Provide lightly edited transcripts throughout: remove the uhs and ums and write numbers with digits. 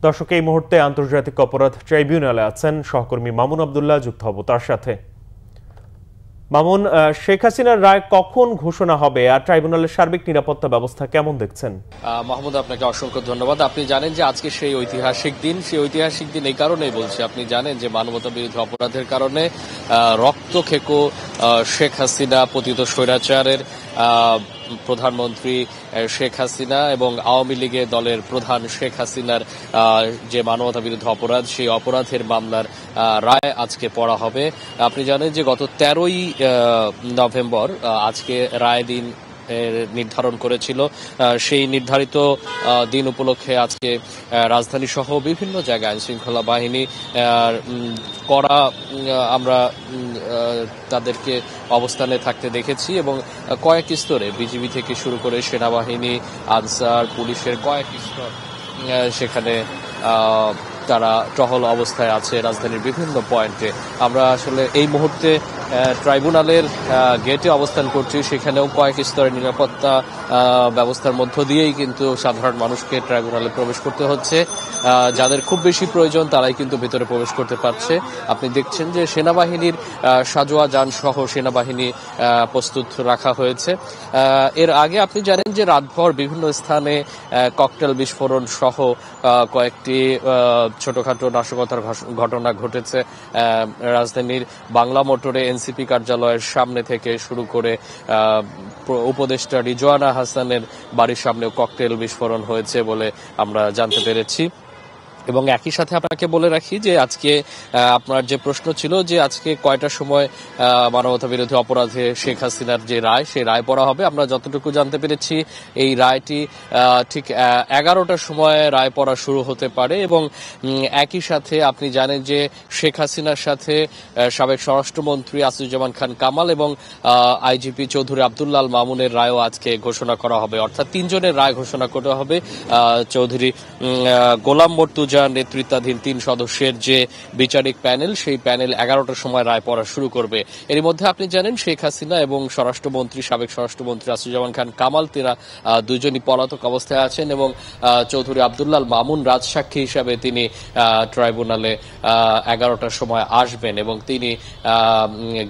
দর্শক, এই মুহূর্তে আন্তর্জাতিক অপরাধ ট্রাইব্যুনালে আছেন সহকর্মী মামুন আব্দুল্লাহ, যুক্ত হব তার সাথে। মামুন, শেখ হাসিনার রায় কখন ঘোষণা হবে আর ট্রাইব্যুনালের সার্বিক নিরাপত্তা ব্যবস্থা কেমন দেখছেন? মাহমুদ, আপনাকে অসংখ্য ধন্যবাদ। আপনি জানেন যে আজকে সেই ঐতিহাসিক দিন। এই কারণেই বলছি, আপনি জানেন যে মানবতা বিরোধী অপরাধের কারণে রক্তখেকো শেখ হাসিনা, পতিত স্বৈরাচারের প্রধানমন্ত্রী শেখ হাসিনা এবং আওয়ামী লীগের দলের প্রধান শেখ হাসিনার যে মানবতা বিরোধী অপরাধ, সেই অপরাধের মামলার রায় আজকে পড়া হবে। আপনি জানেন যে গত 13ই নভেম্বর আজকে রায় দিন নির্ধারণ করেছিল। সেই নির্ধারিত দিন উপলক্ষে আজকে রাজধানী সহ বিভিন্ন জায়গায় আইন শৃঙ্খলা বাহিনী কড়া আমরা তাদেরকে অবস্থানে থাকতে দেখেছি এবং কয়েক স্তরে বিজিবি থেকে শুরু করে সেনাবাহিনী, আনসার, পুলিশের কয়েক স্তর সেখানে তারা টহল অবস্থায় আছে রাজধানীর বিভিন্ন পয়েন্টে। আমরা আসলে এই মুহূর্তে ট্রাইব্যুনালের গেটে অবস্থান করছি। সেখানেও কয়েক স্তরের নিরাপত্তা ব্যবস্থার মধ্য দিয়েই কিন্তু সাধারণ মানুষকে ট্রাইব্যুনালে প্রবেশ করতে হচ্ছে। যাদের খুব বেশি প্রয়োজন তারাই কিন্তু ভেতরে প্রবেশ করতে পারছে। আপনি দেখছেন যে সেনাবাহিনীর সাজোয়া যান সহ সেনাবাহিনী প্রস্তুত রাখা হয়েছে। এর আগে আপনি জানেন যে রাতভর বিভিন্ন স্থানে ককটেল বিস্ফোরণ সহ কয়েকটি ছোটখাটো নাশকতার ঘটনা ঘটেছে। রাজধানীর বাংলা মোটরে এনসিপি কার্যালয়ের সামনে থেকে শুরু করে উপদেষ্টা রিজওয়ানা হাসানের বাড়ির সামনেও ককটেল বিস্ফোরণ হয়েছে বলে আমরা জানতে পেরেছি। এবং একই সাথে আপনাকে বলে রাখি যে আজকে আপনার যে প্রশ্ন ছিল যে আজকে কয়টার সময় মানবতা বিরোধী অপরাধে শেখ হাসিনার যে রায়, সেই রায় পড়া হবে। আমরা যতটুকু জানতে পেরেছি এই রায়টি ঠিক 11টার সময় রায় পড়া শুরু হতে পারে। এবং একই সাথে আপনি জানেন যে শেখ হাসিনার সাথে সাবেক স্বরাষ্ট্রমন্ত্রী আসিফুজ্জামান খান কামাল এবং আইজিপি চৌধুরী আব্দুল্লাহ আল মামুনের রায়ও আজকে ঘোষণা করা হবে, অর্থাৎ 3 জনের রায় ঘোষণা করা হবে। চৌধুরী গোলাম মর্তুজা নেতৃত্বাধীন 3 সদস্যের যে বিচারিক প্যানেল, সেই প্যানেল 11টার সময় রায় পড়া শুরু করবে। এর মধ্যে আপনি জানেন শেখ হাসিনা এবং সাবেক স্বরাষ্ট্রমন্ত্রী আসিফুজ্জামান খান কামাল, তারা দুজনই পলাতক অবস্থায় আছেন এবং চৌধুরী আব্দুল্লাহ আল মামুন রাজসাক্ষী হিসাবে তিনি ট্রাইব্যুনালে 11টার সময় আসবেন এবং তিনি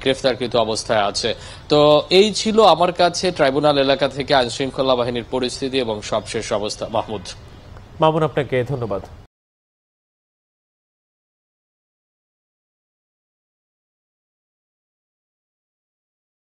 গ্রেফতারকৃত অবস্থায় আছে। তো এই ছিল আমার কাছে ট্রাইব্যুনাল এলাকা থেকে আইন শৃঙ্খলা বাহিনীর পরিস্থিতি এবং সবশেষ অবস্থা। মাহমুদ। মামুন, আপনাকে ধন্যবাদ।